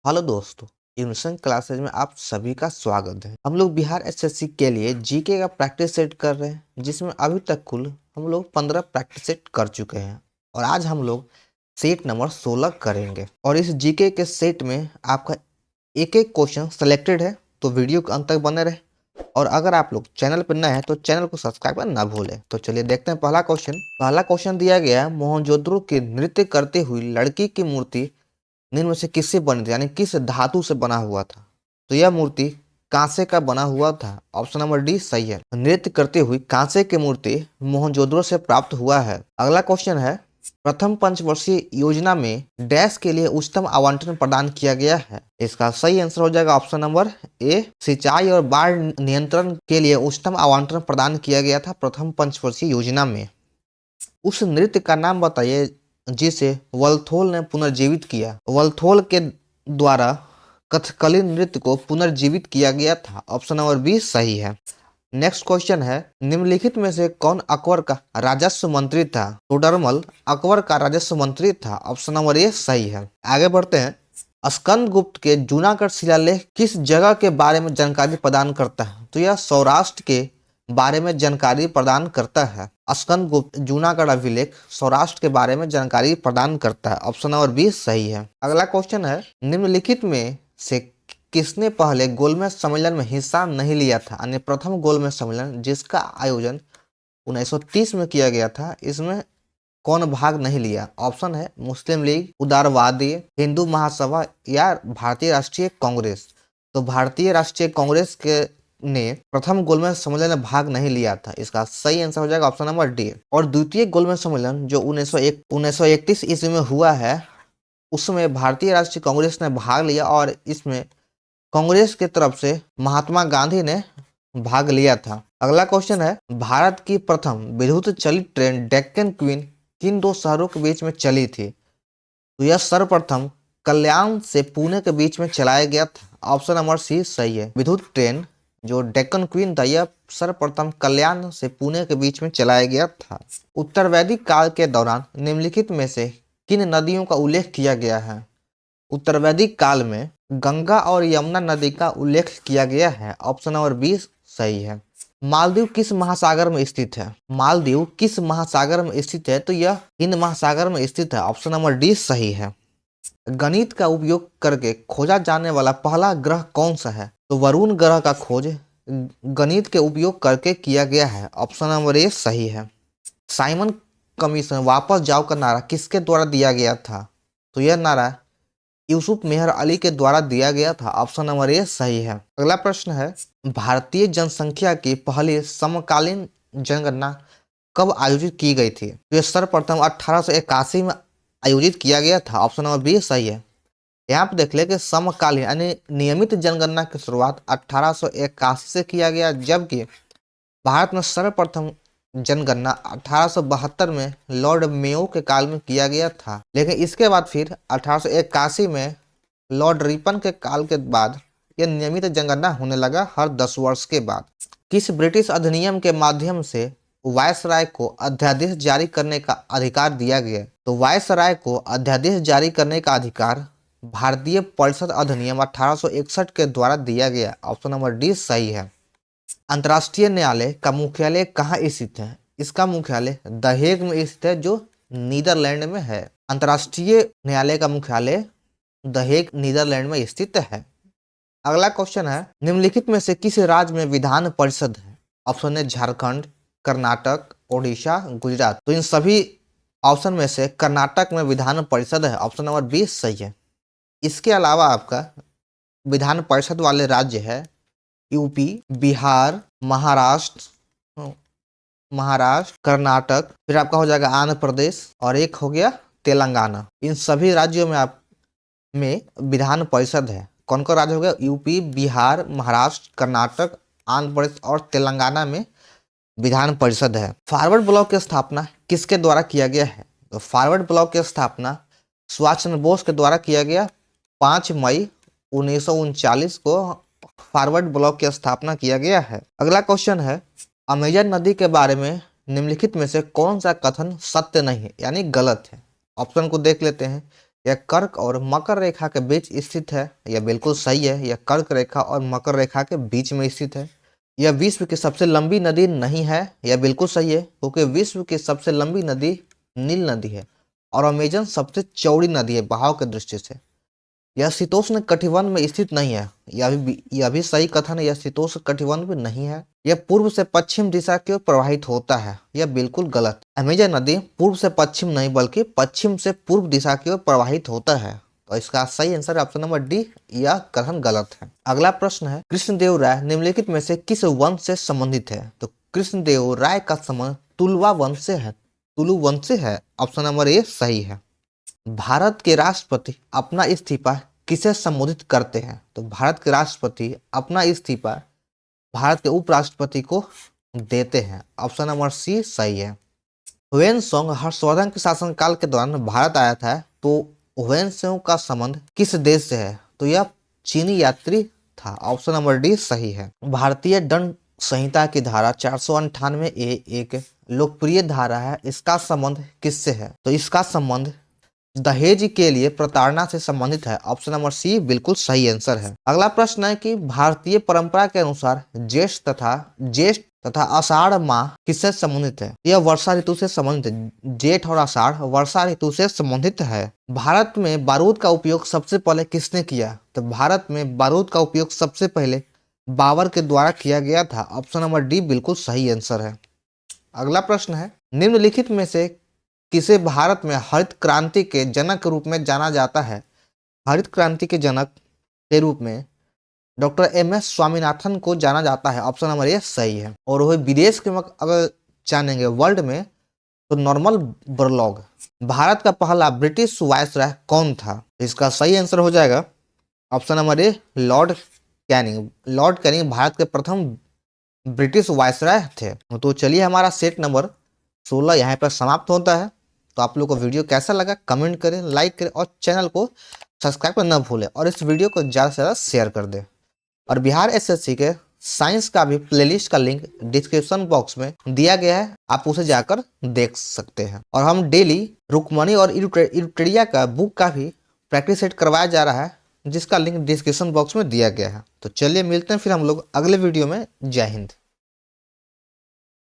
Hello दोस्तों, immersion classes में आप सभी का स्वागत है। हम लोग बिहार एसएससी के लिए जीके का प्रैक्टिस सेट कर रहे हैं, जिसमें अभी तक कुल हम लोग 15 प्रैक्टिस सेट कर चुके हैं और आज हम लोग सेट नंबर 16 करेंगे। और इस जीके के सेट में आपका एक एक क्वेश्चन सेलेक्टेड है, तो वीडियो के अंत तक बने रहे। और अगर आप लोग चैनल पर नए हैं तो चैनल को सब्सक्राइब करना ना भूलें। तो चलिए देखते हैं पहला क्वेश्चन दिया गया है, मोहनजोदड़ो की नृत्य करती हुई लड़की की मूर्ति निम्न में से किससे बनी थी, यानी किस धातु से बना हुआ था। तो यह मूर्ति कांसे का बना हुआ था। ऑप्शन नंबर डी सही है। नृत्य करती हुई कांसे की मूर्ति मोहनजोदड़ो से प्राप्त हुआ है। अगला क्वेश्चन है, प्रथम पंचवर्षीय योजना में डैश के लिए उच्चतम आवंटन प्रदान किया गया है। इसका सही आंसर हो जाएगा ऑप्शन नंबर ए, सिंचाई और बाढ़ नियंत्रण के लिए उच्चतम आवंटन प्रदान किया गया था प्रथम पंचवर्षीय योजना में। उस नृत्य का नाम बताइए जिसे वल्थोल ने पुनर्जीवित किया। वल्थोल के द्वारा कथकली नृत्य को पुनर्जीवित किया गया था। ऑप्शन नंबर बी सही है। नेक्स्ट क्वेश्चन है, निम्नलिखित में से कौन अकबर का राजस्व मंत्री था। टोडरमल अकबर का राजस्व मंत्री था। ऑप्शन नंबर ए सही है। आगे बढ़ते हैं, स्कंदगुप्त के जूनागढ़ शिलालेख किस जगह के बारे में जानकारी प्रदान करता है। तो यह सौराष्ट्र के बारे में जानकारी प्रदान करता है। स्कंदगुप्त जूनागढ़ अभिलेख सौराष्ट्र के बारे में जानकारी प्रदान करता है। ऑप्शन नंबर बी सही है। अगला क्वेश्चन है, निम्नलिखित में से किसने पहले गोलमेज सम्मेलन में हिस्सा नहीं लिया था, यानी प्रथम गोलमेज सम्मेलन जिसका आयोजन 1930 में किया गया था, इसमें कौन भाग नहीं लिया। ऑप्शन है मुस्लिम लीग, उदारवादी, हिंदू महासभा या भारतीय राष्ट्रीय कांग्रेस। तो भारतीय राष्ट्रीय कांग्रेस के ने प्रथम गोलमेज सम्मेलन में भाग नहीं लिया था। इसका सही आंसर हो जाएगा ऑप्शन नंबर डी। और द्वितीय गोलमेज सम्मेलन जो 1931 ईस्वी में हुआ है, उसमें भारतीय राष्ट्रीय कांग्रेस ने भाग लिया और इसमें कांग्रेस की तरफ से महात्मा गांधी ने भाग लिया था। अगला क्वेश्चन है, भारत की प्रथम विद्युत चलित ट्रेन डेक्कन क्वीन किन दो शहरों के बीच में चली थी। तो यह सर्वप्रथम कल्याण से पुणे के बीच में चलाया गया था। ऑप्शन नंबर सी सही है। विद्युत ट्रेन जो डेक्कन क्वीन था, यह सर्वप्रथम कल्याण से पुणे के बीच में चलाया गया था। उत्तर वैदिक काल के दौरान निम्नलिखित में से किन नदियों का उल्लेख किया गया है। उत्तर वैदिक काल में गंगा और यमुना नदी का उल्लेख किया गया है। ऑप्शन नंबर बी सही है। मालदीव किस महासागर में स्थित है। मालदीव किस महासागर में स्थित है। तो यह हिंद महासागर में स्थित है। ऑप्शन नंबर डी सही है। गणित का उपयोग करके खोजा जाने वाला पहला ग्रह कौन सा है। तो वरुण ग्रह का खोज गणित के उपयोग करके किया गया है। ऑप्शन नंबर ए सही है। साइमन कमीशन वापस जाओ का नारा किसके द्वारा दिया गया था। तो यह नारा यूसुफ मेहर अली के द्वारा दिया गया था। ऑप्शन नंबर ए सही है। अगला प्रश्न है, भारतीय जनसंख्या की पहली समकालीन जनगणना कब आयोजित की गई थी। तो यह सर्वप्रथम 1881 में आयोजित किया गया था। ऑप्शन नंबर बी सही है। यहाँ पे देख ले कि समकालीन यानी नियमित जनगणना की शुरुआत 1881 से किया गया, जबकि भारत में सर्वप्रथम जनगणना 1872 में लॉर्ड मेयो के काल में किया गया था। लेकिन इसके बाद फिर 1881 में लॉर्ड रिपन के काल के बाद यह नियमित जनगणना होने लगा हर 10 वर्ष के बाद। किस ब्रिटिश अधिनियम के माध्यम से वायसराय को अध्यादेश जारी करने का अधिकार दिया गया। तो वायसराय को अध्यादेश जारी करने का अधिकार भारतीय परिषद अधिनियम 1861 के द्वारा दिया गया। ऑप्शन नंबर डी सही है। अंतर्राष्ट्रीय न्यायालय का मुख्यालय कहाँ स्थित है। इसका मुख्यालय द हेग में स्थित है, जो नीदरलैंड में है। अंतर्राष्ट्रीय न्यायालय का मुख्यालय द हेग नीदरलैंड में स्थित है। अगला क्वेश्चन है, निम्नलिखित में से किस राज्य में विधान परिषद है। ऑप्शन है झारखंड, कर्नाटक, ओडिशा, गुजरात। तो इन सभी ऑप्शन में से कर्नाटक में विधान परिषद है। ऑप्शन नंबर बी सही है। इसके अलावा आपका विधान परिषद वाले राज्य है यूपी, बिहार, महाराष्ट्र, कर्नाटक, फिर आपका हो जाएगा आंध्र प्रदेश और एक हो गया तेलंगाना। इन सभी राज्यों में आप में विधान परिषद है। कौन कौन राज्य हो गया, यूपी, बिहार, महाराष्ट्र, कर्नाटक, आंध्र प्रदेश और तेलंगाना में विधान परिषद है। फॉरवर्ड ब्लॉक की स्थापना किसके द्वारा किया गया है। तो फॉरवर्ड ब्लॉक की स्थापना सुभाष चंद्र बोस के द्वारा किया गया। 5 मई 1939 को फॉरवर्ड ब्लॉक की स्थापना किया गया है। अगला क्वेश्चन है, अमेजन नदी के बारे में निम्नलिखित में से कौन सा कथन सत्य नहीं है, यानी गलत है। ऑप्शन को देख लेते हैं। यह कर्क और मकर रेखा के बीच स्थित है। यह बिल्कुल सही है, यह कर्क रेखा और मकर रेखा के बीच में स्थित है। यह विश्व की सबसे लंबी नदी नहीं है। यह बिल्कुल सही है, क्योंकि विश्व की सबसे लंबी नदी नील नदी है और अमेजन सबसे चौड़ी नदी है बहाव के दृष्टि से। यह शीतोष्ण कटिबंध में स्थित नहीं है। यह भी सही कथन है, यह शीतोष्ण कटिबंध में नहीं है। यह पूर्व से पश्चिम दिशा की ओर प्रवाहित होता है। यह बिल्कुल गलत। अमेजन नदी पूर्व से पश्चिम नहीं बल्कि पश्चिम से पूर्व दिशा की ओर प्रवाहित होता है। तो इसका सही आंसर ऑप्शन नंबर डी, यह कथन गलत है। अगला प्रश्न है, कृष्णदेव राय निम्नलिखित में से किस वंश से संबंधित है? तो कृष्णदेव राय का संबंध तुलवा वंश से है, तुलु वंश से है। ऑप्शन नंबर ए सही है। भारत के राष्ट्रपति अपना इस्तीफा किसे संबोधित करते हैं? तो भारत के राष्ट्रपति अपना इस्तीफा भारत के उपराष्ट्रपति को देते हैं। ऑप्शन नंबर सी सही है। ह्वेनसांग हर्षवर्धन के शासनकाल के दौरान भारत आया था, तो ह्वेनसांग का संबंध किस देश से है? तो यह चीनी यात्री था। ऑप्शन नंबर डी सही है। भारतीय दंड संहिता की धारा 498 ए एक लोकप्रिय धारा है। इसका संबंध किससे है? तो इसका संबंध दहेज के लिए प्रताड़ना से संबंधित है। ऑप्शन नंबर सी बिल्कुल सही आंसर है। अगला प्रश्न है कि भारतीय परंपरा के अनुसार ज्येष्ठ तथा आषाढ़ माह किससे संबंधित है? यह वर्षा ऋतु से संबंधित है। जेठ और आषाढ़ वर्षा ऋतु से संबंधित है। भारत में बारूद का उपयोग सबसे पहले किसने किया? तो भारत में बारूद का उपयोग सबसे पहले बाबर के द्वारा किया गया था। ऑप्शन नंबर डी बिल्कुल सही आंसर है। अगला प्रश्न है, निम्नलिखित में से किसे भारत में हरित क्रांति के जनक के रूप में जाना जाता है? हरित क्रांति के जनक के रूप में डॉक्टर एम.एस. स्वामीनाथन को जाना जाता है। ऑप्शन नंबर ए सही है। और वह विदेश के अगर जानेंगे वर्ल्ड में, तो नॉर्मल बोरलॉग। भारत का पहला ब्रिटिश वायसराय कौन था? इसका सही आंसर हो जाएगा option number A Lord Canning. Lord Canning Bharat के प्रथम ब्रिटिश वायसराय थे। तो चलिए, हमारा सेट नंबर 16 यहाँ पर समाप्त होता है। तो आप लोग को वीडियो कैसा लगा कमेंट करें, लाइक करें और चैनल को सब्सक्राइब करना न भूलें और इस वीडियो को ज़्यादा से ज़्यादा शेयर कर दें। और बिहार एसएससी के साइंस का भी प्लेलिस्ट का लिंक डिस्क्रिप्शन बॉक्स में दिया गया है, आप उसे जाकर देख सकते हैं। और हम डेली रुक्मणी और इल्युट्रेडिया का बुक का भी प्रैक्टिस सेट करवाया जा रहा है, जिसका लिंक डिस्क्रिप्शन बॉक्स में दिया गया है। तो चलिए मिलते हैं फिर हम लोग अगले वीडियो में। जय हिंद।